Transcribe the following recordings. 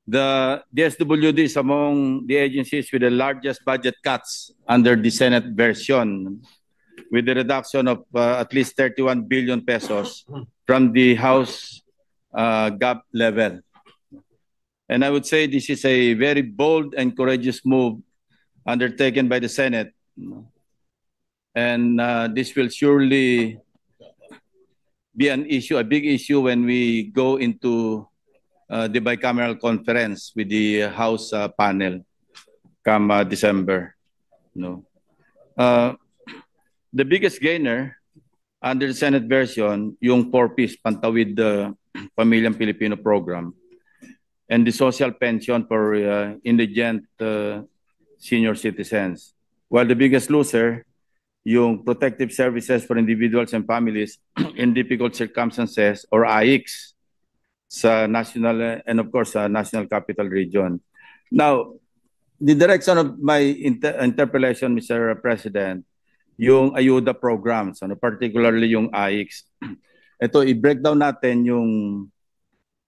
The DSWD is among the agencies with the largest budget cuts under the Senate version, with the reduction of at least 31 billion pesos from the House GAP level. And I would say this is a very bold and courageous move undertaken by the Senate. And this will surely be an issue, a big issue, when we go into the bicameral conference with the House panel come December. The biggest gainer under the Senate version, yung 4Ps, Pantawid Pamilyang Pilipino program, and the social pension for indigent senior citizens. While the biggest loser, yung protective services for individuals and families in difficult circumstances, or AICS, sa national and of course sa National Capital Region. Now, the direction of my interpellation, Mr. President, yung ayuda programs, particularly yung AICS. Ito, i-breakdown natin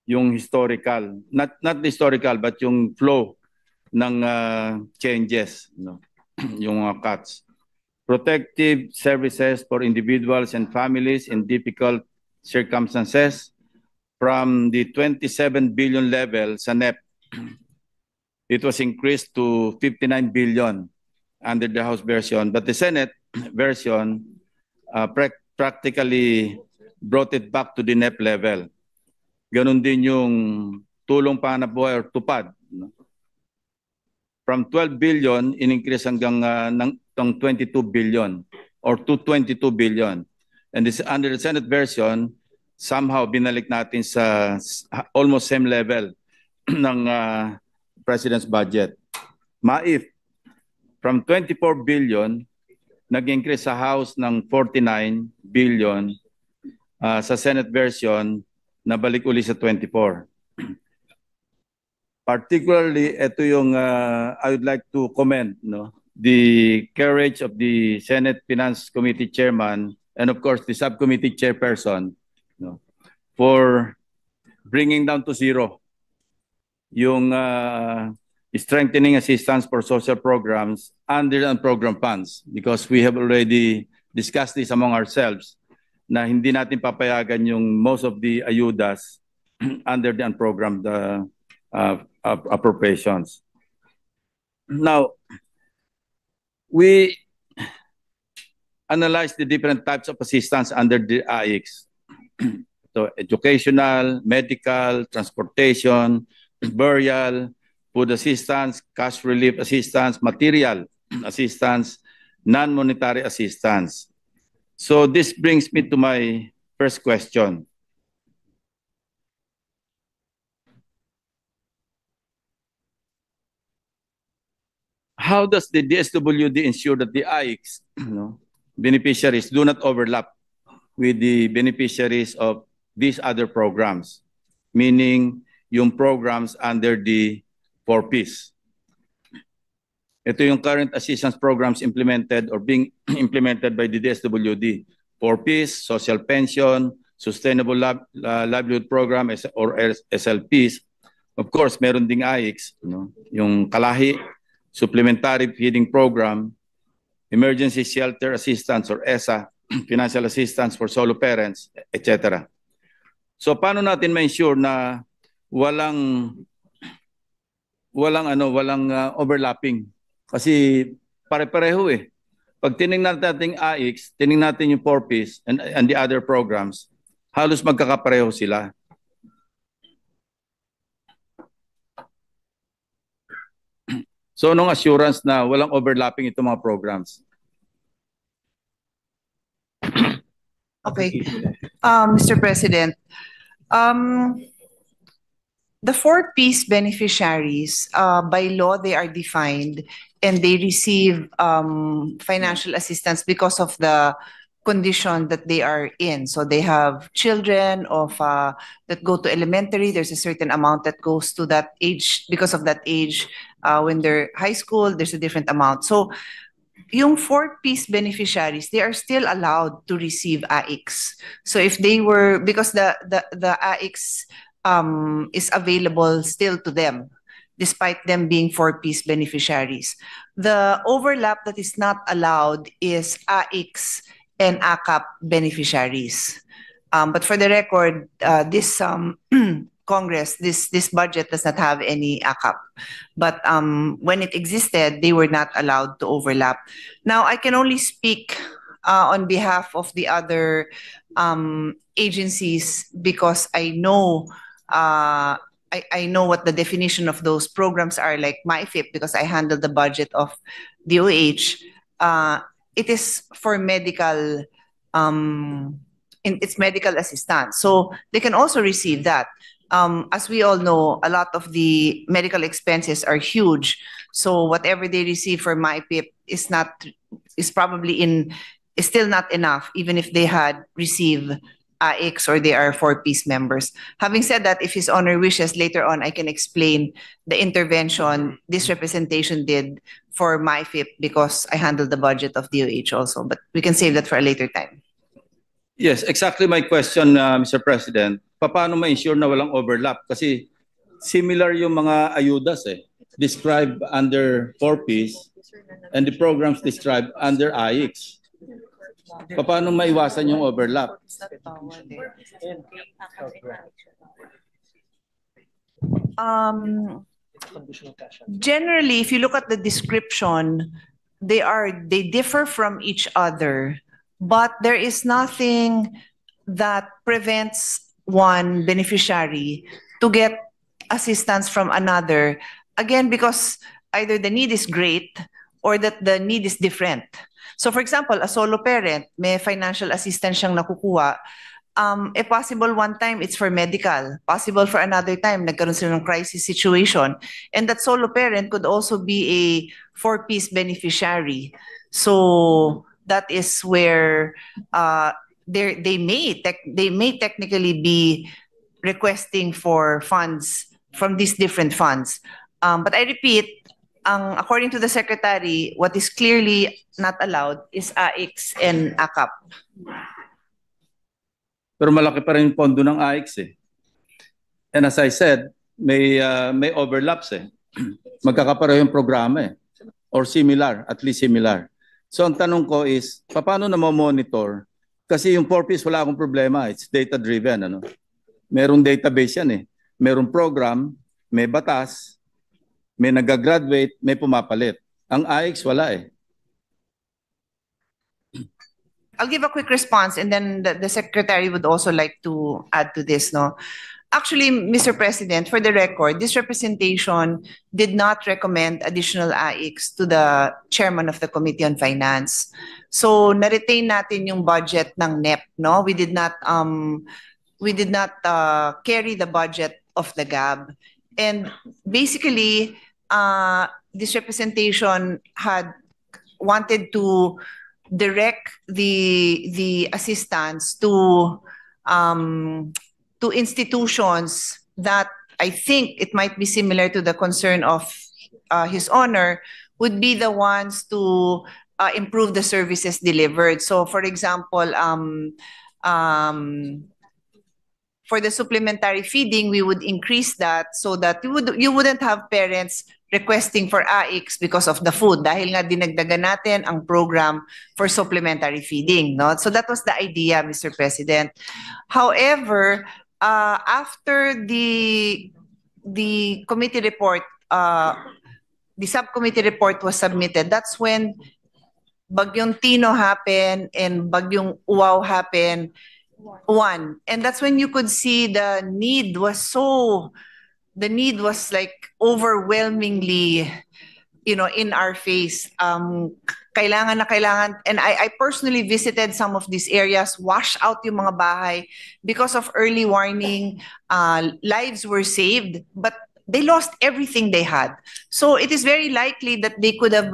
yung historical, not historical, but yung flow ng changes, yung cuts. Protective services for individuals and families in difficult circumstances, from the 27 billion level sa NEP, it was increased to 59 billion under the House version, but the Senate version practically brought it back to the NEP level. Ganon din yung tulong panganabuhay or tupad. From 12 billion, in-increase hanggang ng 22 billion or to 22 billion. And this, under the Senate version, somehow binalik natin sa almost same level ng President's budget. MAIF, from 24 billion, nag-increase sa House ng 49 billion, sa Senate version, nabalik uli sa 24. Particularly, ito yung I would like to commend, the courage of the Senate Finance Committee Chairman and of course the subcommittee chairperson, for bringing down to zero yung strengthening assistance for social programs under program funds, because we have already discussed this among ourselves na hindi natin papayagan yung most of the ayudas under the unprogrammed appropriations. Now, we analyze the different types of assistance under the AICS. So, educational, medical, transportation, burial, food assistance, cash relief assistance, material assistance, non-monetary assistance. So this brings me to my first question. How does the DSWD ensure that the AICS beneficiaries do not overlap with the beneficiaries of these other programs, meaning yung programs under the 4Ps? Ito yung current assistance programs implemented or being implemented by the DSWD. 4Ps, social pension, sustainable livelihood program or SLPs. Of course, meron ding AICS, yung kalahi, supplementary feeding program, emergency shelter assistance or ESA, financial assistance for solo parents, etc. So paano natin ma-ensure na walang overlapping? Kasi pare-pareho eh. Pag tinignan natin AICS, tinignan natin yung 4Ps and the other programs, halos magkakapareho sila. So anong assurance na walang overlapping itong mga programs? Okay. Mr. President, the 4Ps beneficiaries, by law, they are defined and they receive financial assistance because of the condition that they are in. So they have children that go to elementary. There's a certain amount that goes to that age. Because of that age, when they're high school, there's a different amount. So yung 4Ps beneficiaries, they are still allowed to receive AICS. So if they were, because the AICS is available still to them, despite them being four-piece beneficiaries. The overlap that is not allowed is AIX and AKAP beneficiaries. But for the record, this Congress, this budget does not have any AKAP. But when it existed, they were not allowed to overlap. Now, I can only speak on behalf of the other agencies because I know I know what the definition of those programs are, like MyFIP, because I handle the budget of DOH. It is for medical, it's medical assistance. So they can also receive that. As we all know, a lot of the medical expenses are huge. So whatever they receive for MyPIP is still not enough, even if they had received AIX or they are four-piece members. Having said that, if His Honor wishes, later on I can explain the intervention this representation did for MyFIP because I handle the budget of DOH also. But we can save that for a later time. Yes, exactly my question, Mr. President. Paano ma-ensure na walang overlap? Kasi similar yung mga ayudas described under 4Ps and the programs described under AIX. Paano maiwasan yung overlap? Generally, if you look at the description, they differ from each other, but there is nothing that prevents one beneficiary to get assistance from another, again, because either the need is great or that the need is different. So for example, a solo parent, may financial assistance siyang nakukuha. Possible one time it's for medical. Possible for another time, nagkaroon sila ng crisis situation. And that solo parent could also be a four-piece beneficiary. So that is where they may technically be requesting for funds from these different funds. But I repeat, according to the Secretary, what is clearly not allowed is AIX and AKAP. Pero malaki pa rin yung pondo ng AIX And as I said, may overlaps Magkakapareho yung programa or similar, at least similar. So ang tanong ko is, paano na monitor? Kasi yung 4Ps wala akong problema, it's data-driven. Merong database yan Merong program, may batas, may nagagraduate, may pumapalit. Ang AIX wala I'll give a quick response and then the Secretary would also like to add to this. Actually, Mr. President, for the record, this representation did not recommend additional AIX to the chairman of the Committee on Finance. So, na-retain natin yung budget ng NEP, We did not carry the budget of the GAB. And basically, this representation had wanted to direct the assistance to institutions that I think it might be similar to the concern of His Honor, would be the ones to improve the services delivered. So, for example, for the supplementary feeding, we would increase that so that you wouldn't have parents requesting for AIX because of the food. Dahil nga dinagdagan natin ang program for supplementary feeding. So that was the idea, Mr. President. However, after the committee report, the subcommittee report was submitted, that's when Bagyong Tino happened and Bagyong Uaw happened. And that's when you could see the need was like overwhelmingly, in our face. Kailangan, and I personally visited some of these areas, wash out yung mga bahay because of early warning. Lives were saved, but they lost everything they had. So it is very likely that they could have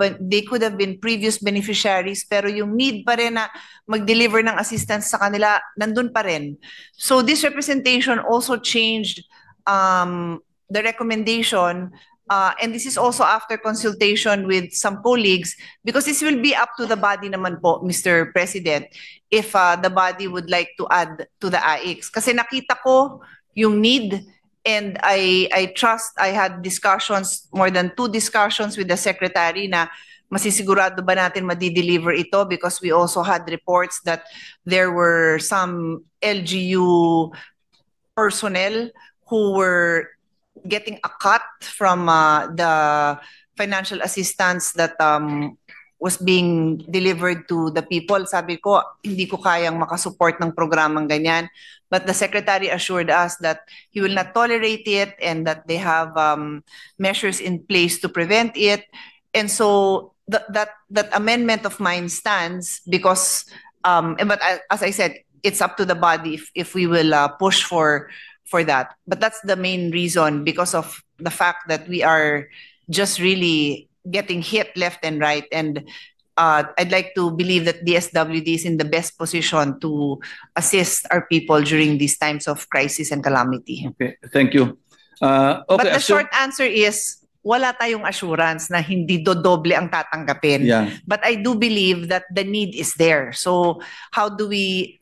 been previous beneficiaries, pero yung need pa rin na mag-deliver ng assistance sa kanila, nandun pa rin. So this representation also changed the recommendation, and this is also after consultation with some colleagues, because this will be up to the body naman po, Mr. President, if the body would like to add to the AIX. Kasi nakita ko yung need, And I trust I had discussions, more than 2 discussions with the secretary na masisigurado ba natin madi-deliver ito, because we also had reports that there were some LGU personnel who were getting a cut from the financial assistance that was being delivered to the people. Sabi ko, hindi ko kayang makasupport ng programang ganyan. But the secretary assured us that he will not tolerate it and that they have measures in place to prevent it. And so that amendment of mine stands because, but as I said, it's up to the body if we will push for that. But that's the main reason, because of the fact that we are just really getting hit left and right. And I'd like to believe that DSWD is in the best position to assist our people during these times of crisis and calamity. Okay, thank you. But Okay, the short answer is, wala tayong assurance na hindi dodoble ang tatanggapin. Yeah. But I do believe that the need is there. So how do we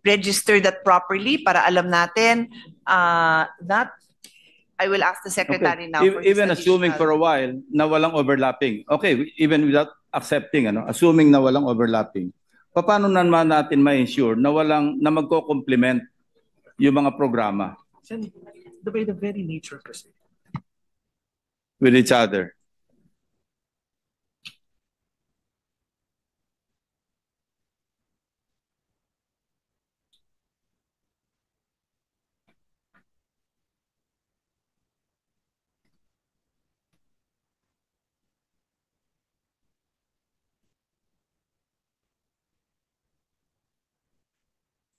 register that properly para alam natin that I will ask the secretary now. For Even his assuming for a while na walang overlapping. Okay, even without accepting, assuming na walang overlapping. Paano naman natin ma-ensure na na magko-complement yung mga programa By the very nature kasi. with each other?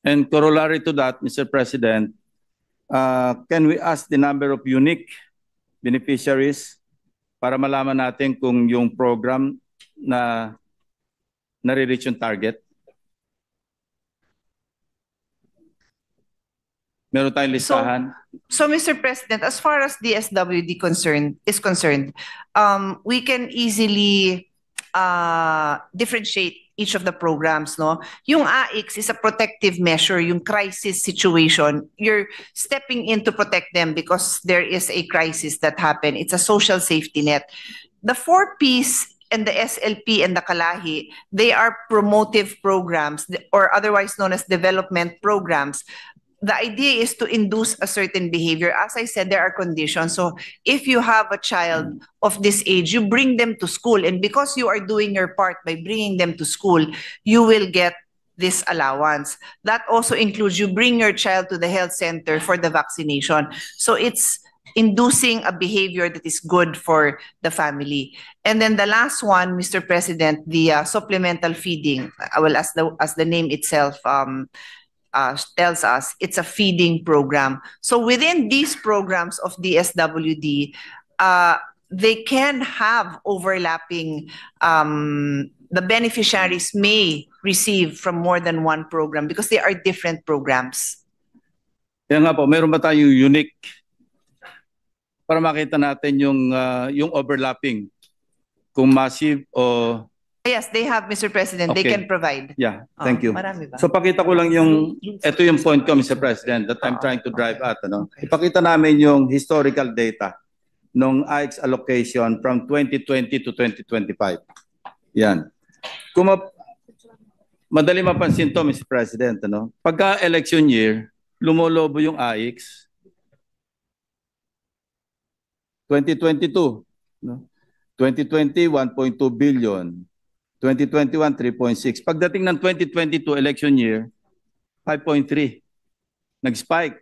And corollary to that, Mr. President, can we ask the number of unique beneficiaries para malaman natin kung yung program na nare-reach yung target? Meron tayong listahan? So, Mr. President, as far as DSWD is concerned, we can easily differentiate each of the programs, no? Yung AIX is a protective measure, yung crisis situation. You're stepping in to protect them because there is a crisis that happened. It's a social safety net. The 4Ps and the SLP and the Kalahi, they are promotive programs, or otherwise known as development programs. The idea is to induce a certain behavior. As I said, there are conditions. So if you have a child of this age, you bring them to school. And because you are doing your part by bringing them to school, you will get this allowance. That also includes you bring your child to the health center for the vaccination. So it's inducing a behavior that is good for the family. And then the last one, Mr. President, the supplemental feeding. Well, as the name itself tells us, it's a feeding program. So within these programs of DSWD, they can have overlapping, the beneficiaries may receive from more than one program because they are different programs. Kaya nga po, meron ba tayong unique para makita natin yung overlapping, kung massive o... Yes, they have, Mr. President. They Okay. can provide. Yeah, thank you. Marami ba? So pakita ko lang ito yung point ko, Mr. President, that I'm trying to drive at. Ipakita namin yung historical data ng AIX allocation from 2020 to 2025. Yan. Madali mapansin to, Mr. President. Pagka election year, lumolobo yung AIX. 2022, 2020, 1.2 billion. 2021, 3.6. Pagdating ng 2022 election year, 5.3. Nag-spike.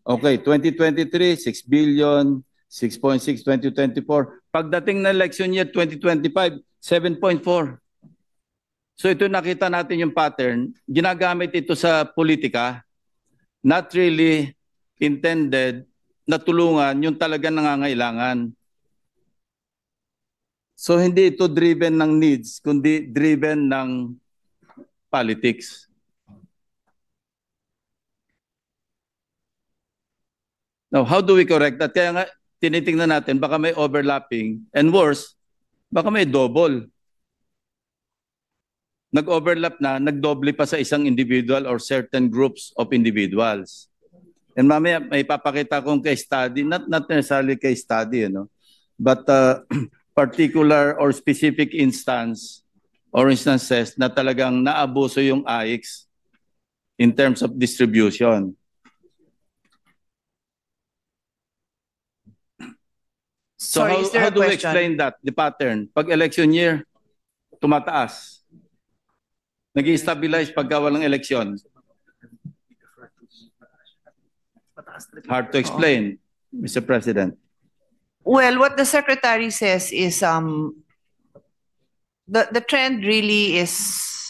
Okay, 2023, 6 billion, 6.6, 2024. Pagdating ng election year 2025, 7.4. So ito nakita natin yung pattern. Ginagamit ito sa politika, not really intended na tulungan yung talagang nangangailangan. So hindi ito driven ng needs, kundi driven ng politics. Now, how do we correct that? Kaya nga, tinitingnan natin, baka may overlapping, and worse, baka may double. Nag-overlap na, nagdoble pa sa isang individual or certain groups of individuals. And mamaya may papakita kong case study, not necessarily case study, but particular or specific instance or instances na talagang naabuso yung AIX in terms of distribution. So Sorry, is there how a do we question? explain that, the pattern? Pag election year, tumataas. Nag-i-stabilize pagka walang eleksyon. Hard to explain, Mr. President. Well, what the secretary says is the trend really is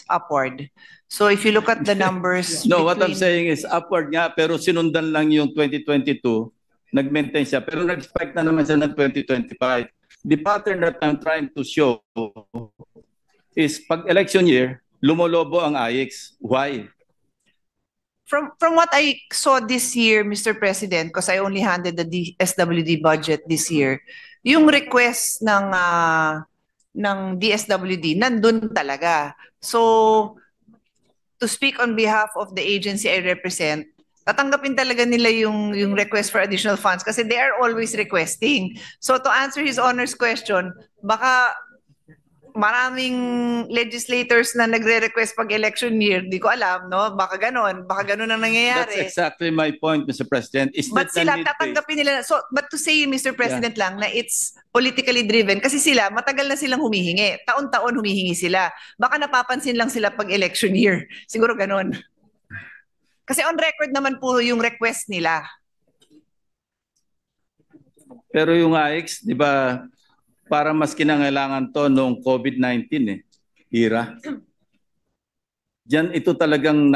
upward. So if you look at the numbers No, what I'm between- saying is upward nga, pero sinundan lang yung 2022, nag-maintain siya. Pero nag-spike na naman siya ng 2025. The pattern that I'm trying to show is pag election year, lumolobo ang AIX. Why? From what I saw this year, Mr. President, because I only handed the DSWD budget this year, yung request ng DSWD nandun talaga. So to speak on behalf of the agency I represent, tatanggapin talaga nila yung request for additional funds kasi they are always requesting. So to answer His Honor's question, baka maraming legislators na nagre-request pag election year, di ko alam, no? Baka ganon ang That's nangyayari. exactly my point, Mr. President. Is But that sila the need-based? tatanggapin nila. So, but to say, Mr. President lang, na it's politically driven, kasi sila, matagal na silang humihingi. Taon-taon humihingi sila. Baka napapansin lang sila pag election year. Siguro ganon. Kasi on record naman po yung request nila. Pero yung AIX, di ba, para mas kinangailangan to noong COVID-19 era. Diyan ito talagang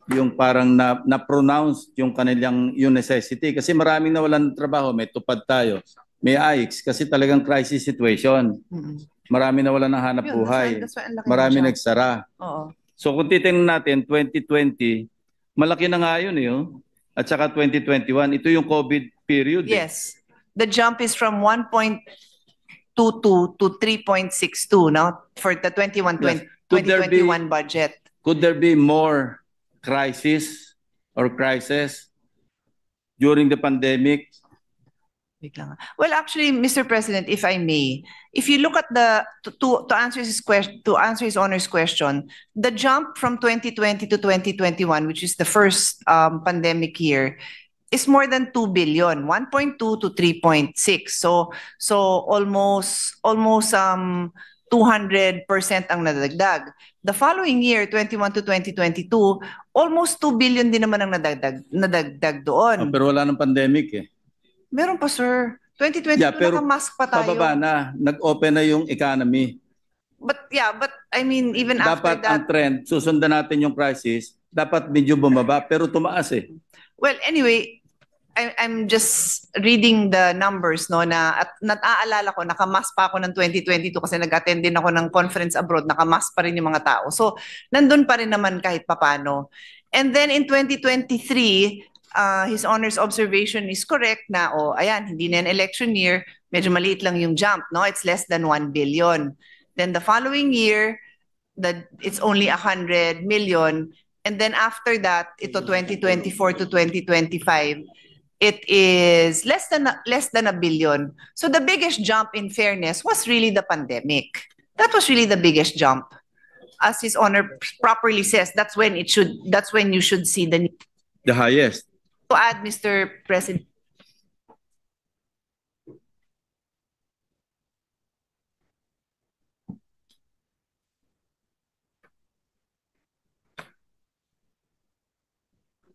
yung parang na-pronounce yung kanilang yung necessity kasi maraming nawalan ng trabaho, may tupad tayo. May AIX kasi talagang crisis situation. Marami nawalan ng hanap Yun, buhay. that's why ang laki Marami ng jump. nagsara. Oo. So kung titingnan natin 2020, malaki na nga yun At saka 2021, ito yung COVID period. Yes. The jump is from 1.22 to 3.62 now for the 21 Yes. Could there be- 2021 budget. Could there be more crisis during the pandemic? Wait lang. Well, actually, Mr. President, if I may, if you look at to answer his question, to answer His Honor's question, the jump from 2020 to 2021, which is the first pandemic year, is more than 2 billion, 1.2 to 3.6. So almost 200% ang nadagdag. The following year, 21 to 2022, almost 2 billion din naman ang nadagdag doon. Pero wala ng pandemic Meron pa, sir. 2022 Yeah, pero naka-mask pa tayo. Pababa na, nag-open na yung economy. But I mean, even after Dapat ang that. trend, susundan natin yung crisis, dapat medyo bumaba, pero tumaas Well, anyway, I'm just reading the numbers, no, at nataalala ko, naka-mask pa ako ng 2022 kasi nag-attend din ako ng conference abroad, naka-mask pa rin yung mga tao. So, nandun pa rin naman kahit papano. And then in 2023, His Honor's observation is correct na, ayan, hindi na an election year, medyo maliit lang yung jump, no? It's less than 1 billion. Then the following year, it's only 100 million. And then after that, ito 2024 to 2025, it is less than a billion. So the biggest jump, in fairness, was really the pandemic. That was really the biggest jump. As His Honor properly says, that's when you should see the need the highest. to add, Mr. President.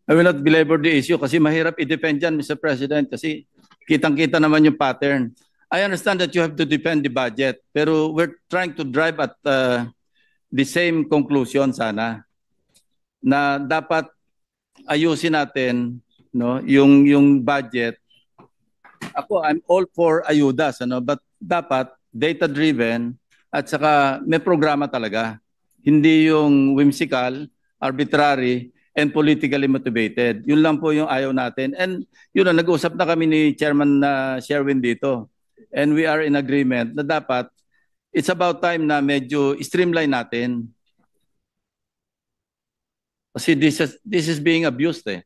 I will not belabor the issue kasi mahirap i-defend yan, Mr. President, kasi kitang-kita naman yung pattern. I understand that you have to defend the budget, pero we're trying to drive at the same conclusion sana, na dapat ayusin natin yung budget. I'm all for ayudas, but dapat data-driven at saka may programa talaga. Hindi yung whimsical, arbitrary, and politically motivated. Yun lang po yung ayaw natin. And yun na, nag-usap na kami ni Chairman Sherwin dito. And we are in agreement na dapat it's about time na medyo streamline natin. Kasi this is being abused eh.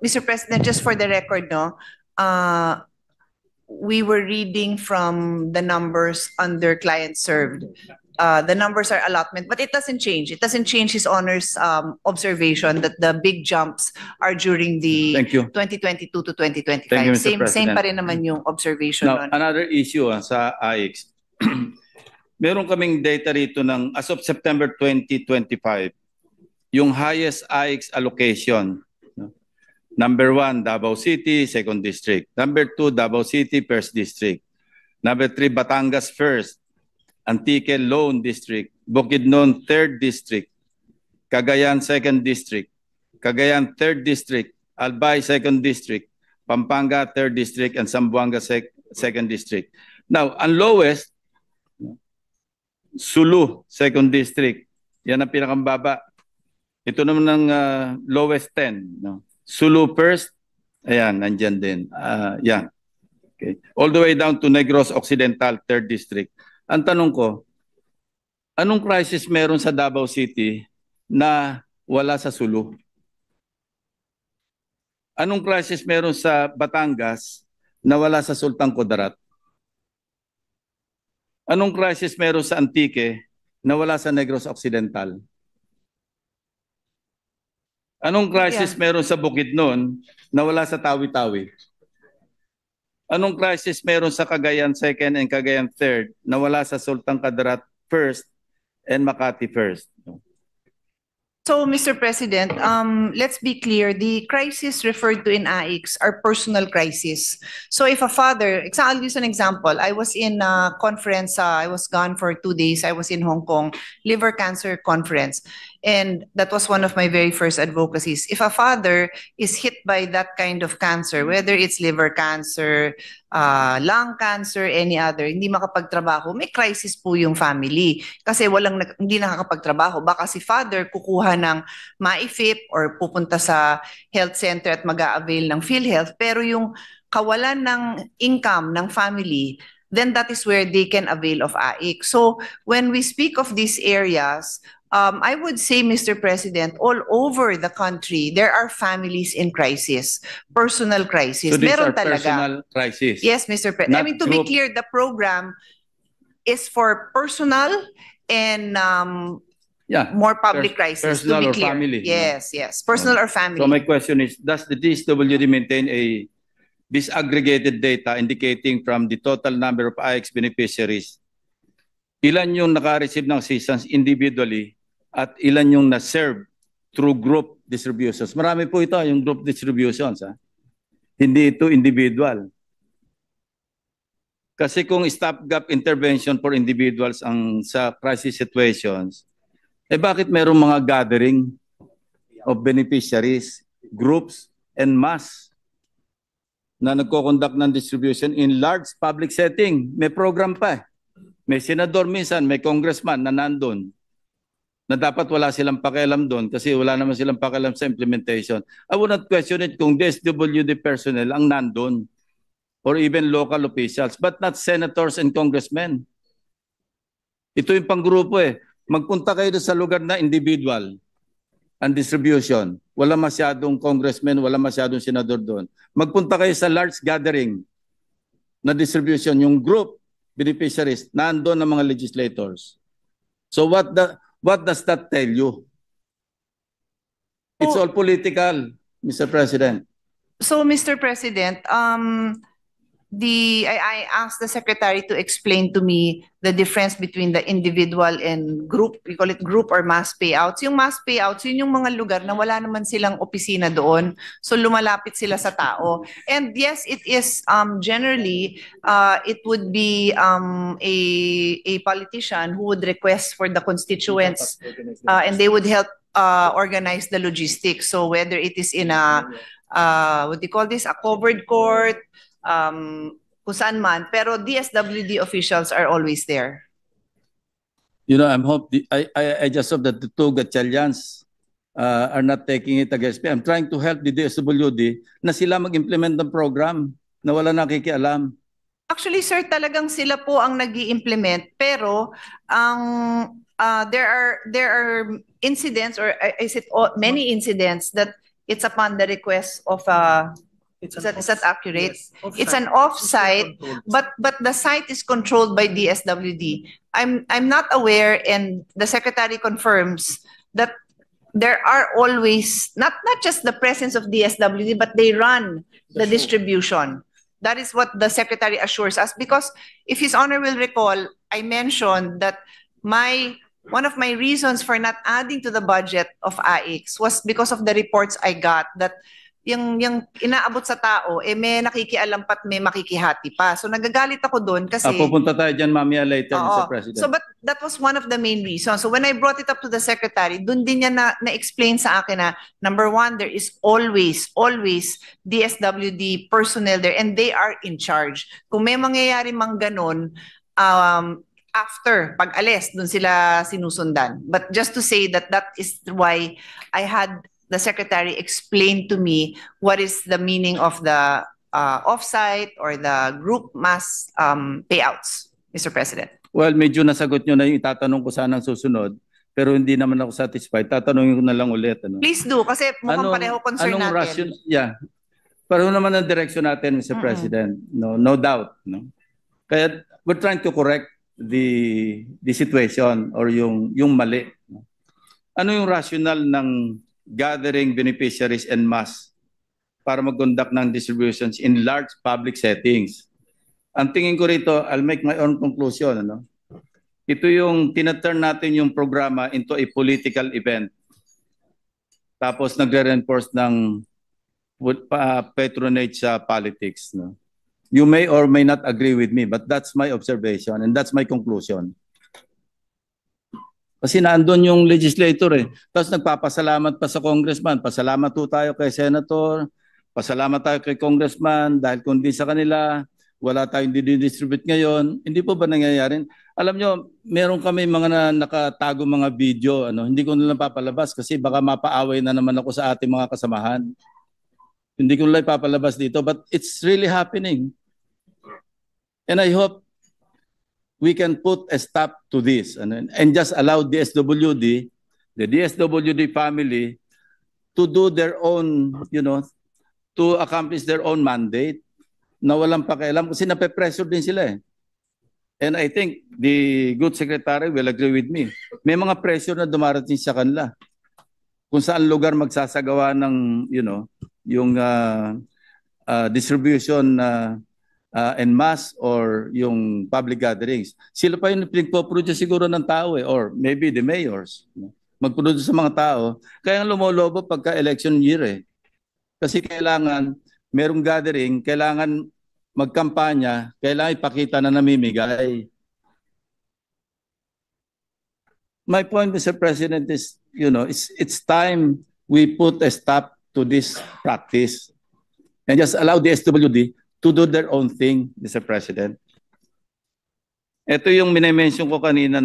Mr. President, just for the record, no, we were reading from the numbers under client served. The numbers are allotment, but it doesn't change. It doesn't change His Honor's observation that the big jumps are during the Thank you. 2022 to 2025. Thank you, Mr. Same President. pa rin naman yung observation Now, nun. another issue sa AIX. Meron kaming data rito ng as of September 2025, yung highest AIX allocation. Number 1, Davao City, 2nd District. Number 2, Davao City, 1st District. Number 3, Batangas 1st. Antique Lone District. Bukidnon 3rd District. Cagayan 2nd District. Cagayan 3rd District. Albay 2nd District. Pampanga 3rd District and Zamboanga 2nd District. Now, ang lowest, Sulu 2nd District. Yan ang pinakambaba. Ito naman ang lowest 10. No? Sulu 1st, ayan, nandyan din. Yan. Okay. All the way down to Negros Occidental 3rd District. Ang tanong ko, anong crisis meron sa Davao City na wala sa Sulu? Anong crisis meron sa Batangas na wala sa Sultan Kudarat? Anong crisis meron sa Antique na wala sa Negros Occidental? Anong crisis meron sa Bukidnon na wala sa Tawi-Tawi? Anong crisis meron sa Cagayan 2nd and Cagayan 3rd na wala sa Sultan Kudarat 1st and Makati 1st? So, Mr. President, let's be clear. The crisis referred to in AIX are personal crises. So, if a father, I'll use an example. I was in a conference. I was gone for 2 days. I was in Hong Kong, liver cancer conference. And that was one of my very first advocacies. If a father is hit by that kind of cancer, whether it's liver cancer, lung cancer, any other, hindi makapagtrabaho, may crisis po yung family. Kasi hindi nakakapagtrabaho. Baka si father kukuha ng MAIFIP or pupunta sa health center at mag-a-avail ng PhilHealth. Pero yung kawalan ng income ng family, then that is where they can avail of AIC. So when we speak of these areas, I would say, Mr. President, all over the country, there are families in crisis, personal crisis. So these Meron are talaga. personal crisis. Yes, Mr. President. I Not mean, to be group. clear, the program is for personal and Yeah. more public crisis. To personal be or clear. family. Yes, yes. Personal or family. So my question is, does the DSWD maintain a disaggregated data indicating from the total number of AIX beneficiaries, ilan yung naka-receive ng assistance individually at ilan yung na-serve through group distributions? Marami po ito, yung group distributions. Hindi ito individual. Kasi kung stopgap intervention for individuals ang sa crisis situations, bakit merong mga gathering of beneficiaries, groups, and mass na nagko-conduct ng distribution in large public setting? May program pa. May senador minsan, may congressman na nandun na dapat wala silang pakialam doon kasi wala naman silang pakialam sa implementation. I would not question it kung DSWD personnel ang nandun or even local officials, but not senators and congressmen. Ito yung panggrupo eh. Magpunta kayo sa lugar na individual ang distribution. Wala masyadong congressmen, wala masyadong senador doon. Magpunta kayo sa large gathering na distribution, yung group beneficiaries, nandun ang mga legislators. So what does that tell you? It's all political, Mr. President. So, Mr. President, I asked the secretary to explain to me the difference between the individual and group. We call it group or mass payouts. Yung mass payouts, yun yung mga lugar na wala naman silang opisina doon. So lumalapit sila sa tao. And yes, it is generally, it would be a politician who would request for the constituents and they would help organize the logistics. So whether it is in a, what do you call this, a covered court, kung saan man, pero DSWD officials are always there. You know, I just hope that the two Gatchalians are not taking it against me. I'm trying to help the DSWD na sila mag-implement ng program na wala nakikialam. Actually, sir, talagang sila po ang nag-i-implement, pero there are incidents, or is it many incidents that it's upon the request of is that accurate? Yes, It's an off-site, but the site is controlled by DSWD. I'm not aware, and the secretary confirms that there are always not just the presence of DSWD, but they run the distribution. That is what the secretary assures us, because if His Honor will recall, I mentioned that one of my reasons for not adding to the budget of AIX was because of the reports I got that yung inaabot sa tao, may nakikialam pa't may makikihati pa. So nagagalit ako doon kasi... Pupunta tayo dyan mamaya later, Mr. President. So but that was one of the main reasons. So when I brought it up to the secretary, doon din niya na-explain sa akin na, number one, there is always DSWD personnel there and they are in charge. Kung may mangyayari mang ganun, after, pag alis, doon sila sinusundan. But just to say that is why I had the secretary explain to me what is the meaning of the offsite or the group mass payouts, Mr. President. Well, medyo nasagot nyo na yung itatanong ko sanang susunod, pero hindi naman ako satisfied. Tatanungin ko na lang ulit. Ano? Please do, kasi mukhang pareho concern natin. Pareho naman ang direction natin, Mr. President. No doubt. No? Kaya we're trying to correct the situation or yung mali. No? Ano yung rationale ng gathering beneficiaries en masse para mag-conduct ng distributions in large public settings? Ang tingin ko rito, I'll make my own conclusion. Ano? Ito yung tinaturn natin yung programa into a political event. Tapos nagre-reinforce ng patronage sa politics. No? You may or may not agree with me, but that's my observation and that's my conclusion. Kasi naandun yung legislator eh. Tapos nagpapasalamat pa sa congressman. Pasalamat po tayo kay senator. Pasalamat tayo kay congressman dahil kung di sa kanila, wala tayong didistribute ngayon. Hindi po ba nangyayari? Alam nyo, meron kami mga nakatago mga video. Hindi ko nalang papalabas kasi baka mapaaway na naman ako sa ating mga kasamahan. Hindi ko nalang papalabas dito. But it's really happening. And I hope we can put a stop to this and just allow the DSWD family to do their own, to accomplish their own mandate na walang pakialam kasi nape-pressure din sila eh. And I think the good secretary will agree with me. May mga pressure na dumarating sa kanila. Kung saan lugar magsasagawa ng, yung distribution en masse or yung public gatherings. Sila pa yung pinagpo-produce siguro ng tao eh, or maybe the mayors. Mag-produce sa mga tao. Kaya lumolobo pagka-election year eh. Kasi kailangan, merong gathering, kailangan magkampanya, kailangan ipakita na namimigay. My point, Mr. President, is, it's time we put a stop to this practice and just allow the SWD to do their own thing, Mr. President. Ito yung minimension ko kanina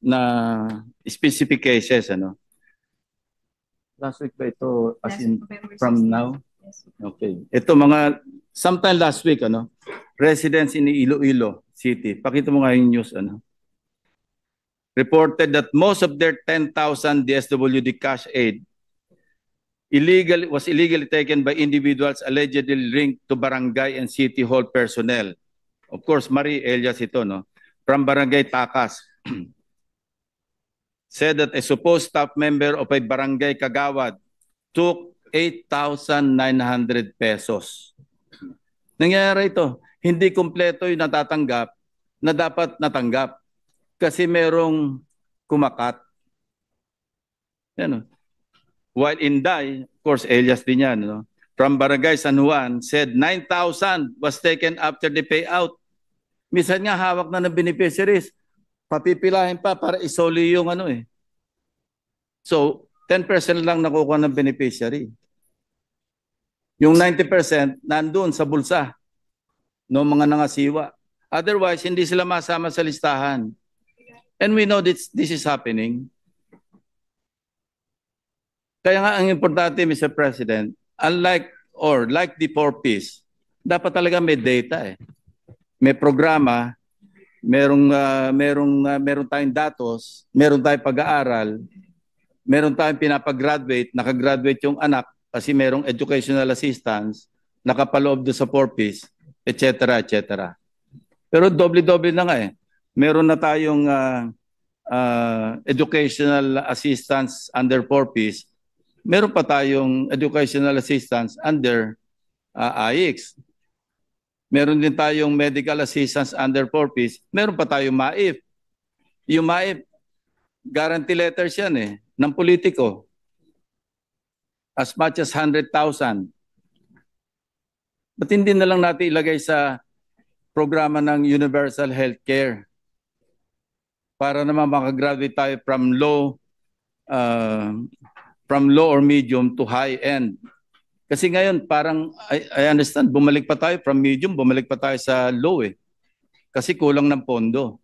na specific cases. Last week ba ito as in from now? Okay. Ito sometime last week, residents in Iloilo City. Pakita mo nga yung news, reported that most of their 10,000 DSWD cash aid was illegally taken by individuals allegedly linked to barangay and city hall personnel. Of course, Marie Elias ito, from Barangay Takas. Said that a supposed staff member of a barangay Kagawad took 8,900 pesos Nangyayari ito. Hindi kumpleto yung natatanggap na dapat natanggap kasi merong kumakat. Yan, oh. While Inday, of course, alias din yan, no? From Barangay San Juan said 9,000 was taken after the payout. Minsan nga hawak na ng beneficiaries. Papipilahin pa para isoli yung ano eh. So, 10% lang nakukuha ng beneficiary. Yung 90% nandun sa bulsa ng mga nangasiwa. Otherwise, hindi sila masama sa listahan. And we know this is happening. Kaya nga ang importante, Mr. President, unlike or like the 4Ps, dapat talaga may data eh. May programa, merong tayong datos, meron tayong pag-aaral, meron tayong pinapag-graduate, nakagraduate yung anak kasi merong educational assistance, nakapaloob doon sa 4Ps, etc. etc. Pero doble-doble na nga eh. Meron na tayong educational assistance under 4Ps, meron pa tayong educational assistance under AIX. Meron din tayong medical assistance under 4Ps, meron pa tayong MAIF. Yung MAIF, guarantee letters yan eh, ng politiko. As much as 100,000. Ba't hindi na lang natin ilagay sa programa ng universal healthcare para naman makagraduate tayo from low or medium to high end. Kasi ngayon parang I understand, bumalik pa tayo from medium, bumalik pa tayo sa low eh. Kasi kulang ng pondo.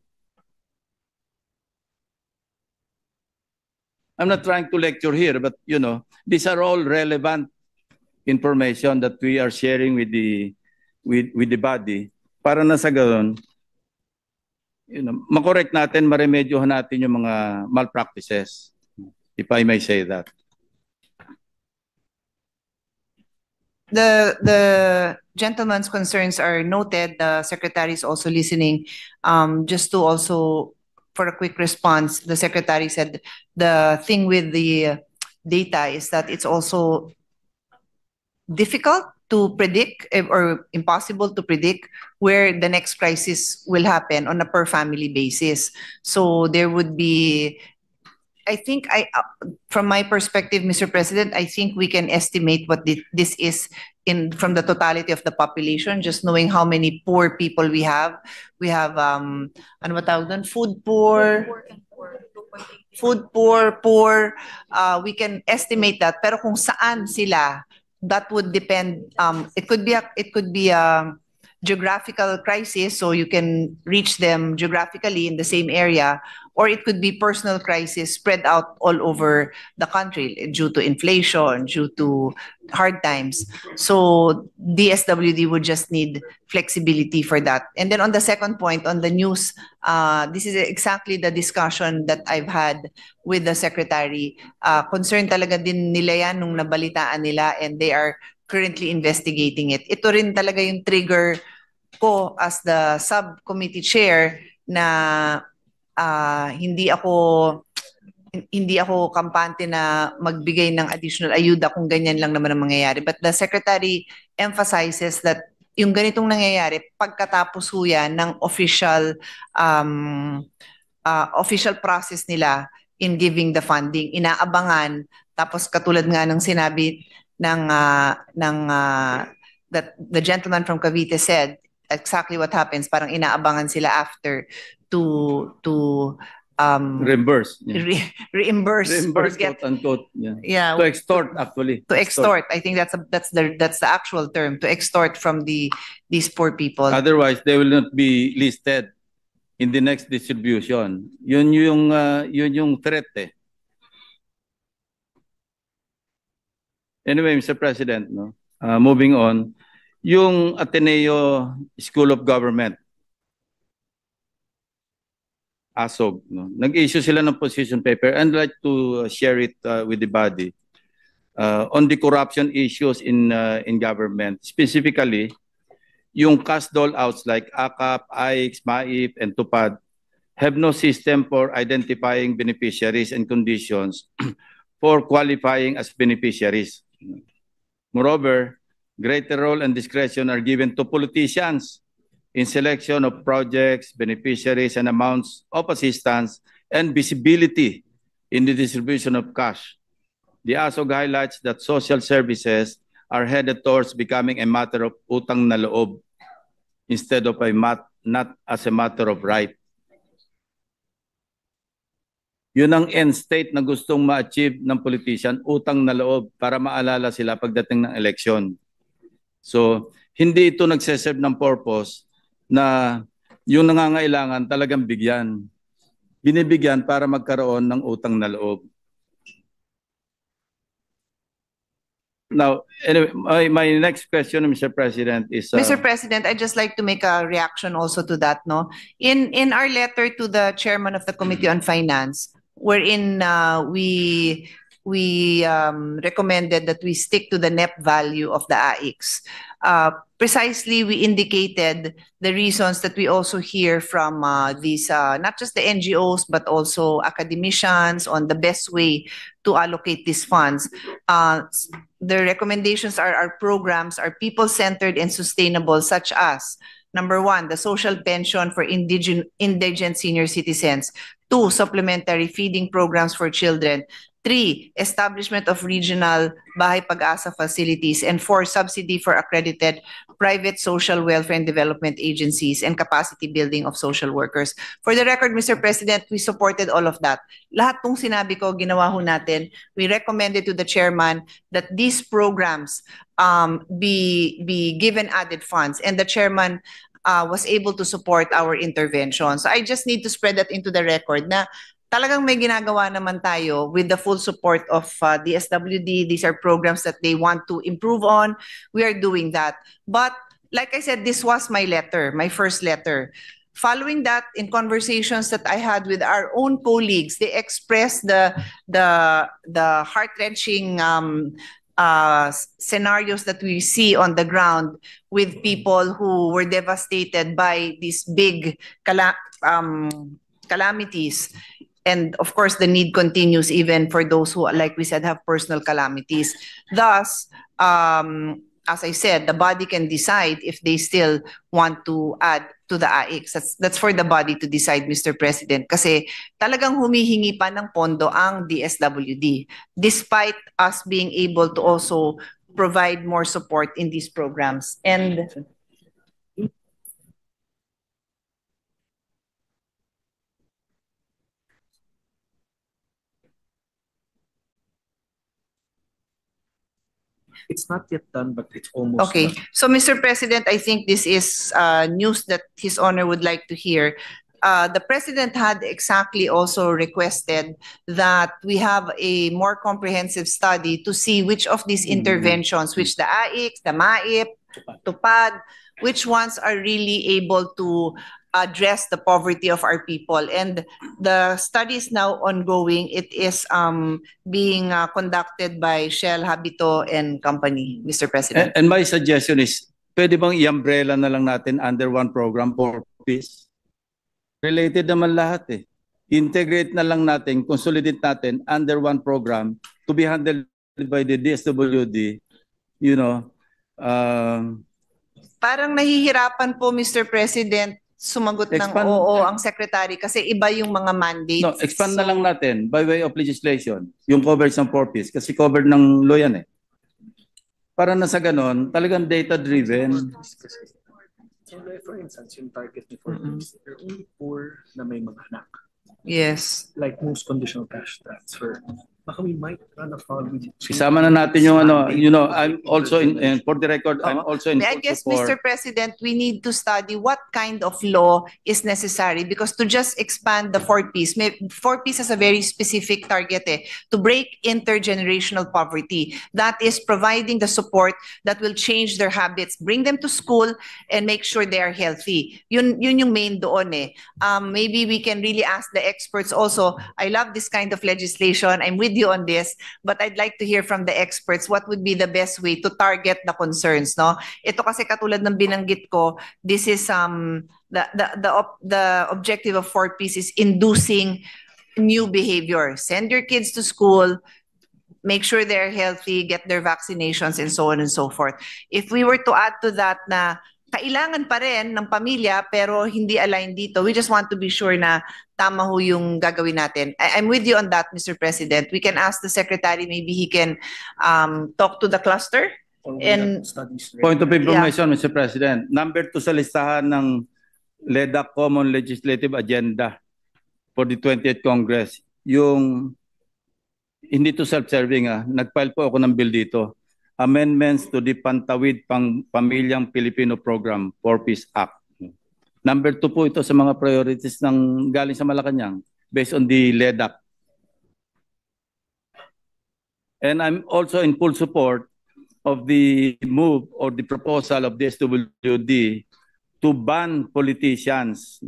I'm not trying to lecture here, but you know, these are all relevant information that we are sharing with the body para na sa gayon, you know, makorek natin, maremedyohan natin yung mga malpractices, if I may say that. The gentleman's concerns are noted. The secretary is also listening. Just to also, for a quick response, the secretary said the thing with the data is that it's also difficult to predict or impossible to predict where the next crisis will happen on a per family basis. So there would be, I think, from my perspective, Mr. President, I think we can estimate what this is from the totality of the population, just knowing how many poor people we have. We have, ano ba tawag doon? Food poor. We can estimate that. Pero kung saan sila, that would depend. It could be a geographical crisis, so you can reach them geographically in the same area, or it could be personal crisis spread out all over the country due to inflation, due to hard times. So DSWD would just need flexibility for that. And then on the second point, on the news, this is exactly the discussion that I've had with the secretary. Concern talaga din nila yan nung nabalitaan nila, and they are currently investigating it. Ito rin talaga yung trigger ko as the subcommittee chair na hindi ako kampante na magbigay ng additional ayuda kung ganyan lang naman ang mangyayari. But the secretary emphasizes that yung ganitong nangyayari pagkatapos ho yan ng official process nila in giving the funding, inaabangan. Tapos katulad nga ng sinabi that the gentleman from Cavite said, exactly what happens, parang inaabangan sila after to reimburse. Reimburse, or quote unquote. Yeah. Yeah. To extort, actually. To extort. I think that's the actual term, to extort from these poor people. Otherwise, they will not be listed in the next distribution. Yun yung threat eh. Anyway, Mr. President, no? Moving on, yung Ateneo School of Government, ASOG, no? Nag-issue sila ng position paper. I'd like to share it with the body on the corruption issues in government. Specifically, yung cash dole-outs like AKAP, AIX, MAIF, and TUPAD have no system for identifying beneficiaries and conditions for qualifying as beneficiaries. Moreover, greater role and discretion are given to politicians in selection of projects, beneficiaries, and amounts of assistance, and visibility in the distribution of cash. The ASOG highlights that social services are headed towards becoming a matter of utang na loob instead of not as a matter of right. Yun ang end state na gustong ma-achieve ng politician, utang na loob para maalala sila pagdating ng eleksyon. So, hindi ito nagseserve ng purpose na yung nangangailangan talagang bigyan. Binibigyan para magkaroon ng utang na loob. Now, anyway, my next question, Mr. President, is... Mr. President, I'd just like to make a reaction also to that, no? In our letter to the chairman of the Committee on Finance, wherein we recommended that we stick to the net value of the AIX. Precisely, we indicated the reasons that we also hear from these, not just the NGOs, but also academicians on the best way to allocate these funds. The recommendations are our programs are people-centered and sustainable, such as, number one, the social pension for indigent senior citizens. 2, supplementary feeding programs for children. 3, establishment of regional Bahay Pag-asa facilities. And 4, subsidy for accredited private social welfare and development agencies and capacity building of social workers. For the record, Mr. President, we supported all of that. Lahat tong sinabi ko, ginawa ho natin. We recommended to the chairman that these programs be given added funds. And the chairman was able to support our intervention. So I just need to spread that into the record na talagang may ginagawa naman tayo with the full support of the SWD. These are programs that they want to improve on. We are doing that. But like I said, this was my letter, my first letter. Following that, in conversations that I had with our own colleagues, they expressed the heart-wrenching scenarios that we see on the ground with people who were devastated by these big calamities. And of course, the need continues even for those who, like we said, have personal calamities. Thus, as I said, the body can decide if they still want to add to the AIX. That's for the body to decide, Mr. President. Kasi talagang humihingi pa ng pondo ang DSWD, despite us being able to also provide more support in these programs. And It's not yet done, but it's almost okay. done. So, Mr. President, I think this is news that His Honor would like to hear. The President had exactly also requested that we have a more comprehensive study to see which of these interventions, which the AIX, the MAIP, TUPAD, which ones are really able to address the poverty of our people. And the study is now ongoing. It is being conducted by Shell, Habito, and Company, Mr. President. And my suggestion is, pwede bang i-umbrella na lang natin under one program for peace? Related naman lahat eh. Integrate na lang natin, consolidate natin under one program to be handled by the DSWD, you know. Parang nahihirapan po, Mr. President, sumagot ng oo ang secretary kasi iba yung mga mandates. No, expand na lang natin by way of legislation yung coverage ng 4Ps kasi covered ng law yan eh. Para na sa ganon, talagang data-driven. So like for instance, yung target ni 4Ps, they're only poor na may mga anak. Yes. Like most conditional cash transfer. Baka we might run afoul with Isama na natin yung ano, you know, I'm also in for the record, I'm also in I guess, for, Mr. President, we need to study what kind of law is necessary because to just expand the 4Ps, 4Ps has a very specific target to break intergenerational poverty. That is providing the support that will change their habits, bring them to school, and make sure they are healthy. Yun yung main doon eh. Maybe we can really ask the experts also. I love this kind of legislation. I'm with you on this, but I'd like to hear from the experts what would be the best way to target the concerns, no? Ito kasi katulad ng binanggit ko, this is the objective of 4Ps is inducing new behavior. Send your kids to school, make sure they're healthy, get their vaccinations, and so on and so forth. If we were to add to that na kailangan pa rin ng pamilya pero hindi aligned dito, we just want to be sure na tama ho yung gagawin natin. I'm with you on that, Mr. President. We can ask the Secretary, maybe he can talk to the cluster. Or we And- have studies ready. Point of information, Mr. President. Number 2 sa listahan ng LEDA Common Legislative Agenda for the 20th Congress, yung hindi to self-serving, nag-file po ako ng bill dito. Amendments to the Pantawid Pamilyang Pilipino Program, 4-Piece Act. Number 2 po ito sa mga priorities ng galing sa Malacanang based on the LEDAC. And I'm also in full support of the move or the proposal of the SWD to ban politicians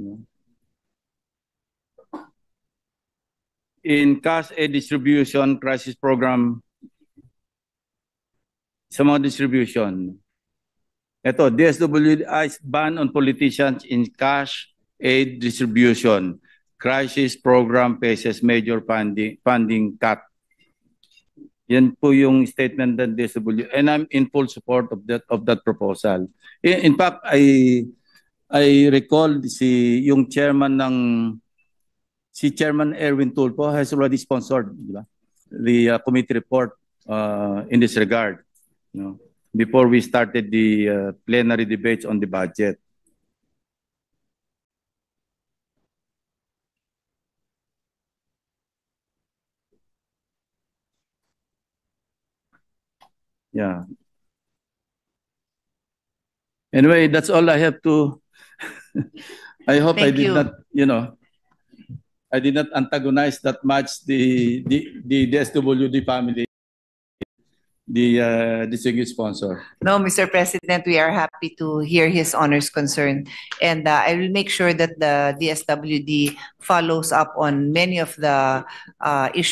in cash aid distribution crisis program sa mga distribution. Ito, DSWD's ban on politicians in cash aid distribution crisis program faces major funding cut. Yan po yung statement ng DSWD, and I'm in full support of that proposal. In fact, I recall yung chairman si Chairman Erwin Tulfo has already sponsored, di ba, the committee report in this regard, before we started the plenary debates on the budget. Yeah. Anyway, that's all I have to. I hope I Thank did you. not, I did not antagonize that much the SWD family, the distinguished sponsor. No, Mr. President, we are happy to hear his honor's concern. And I will make sure that the DSWD follows up on many of the issues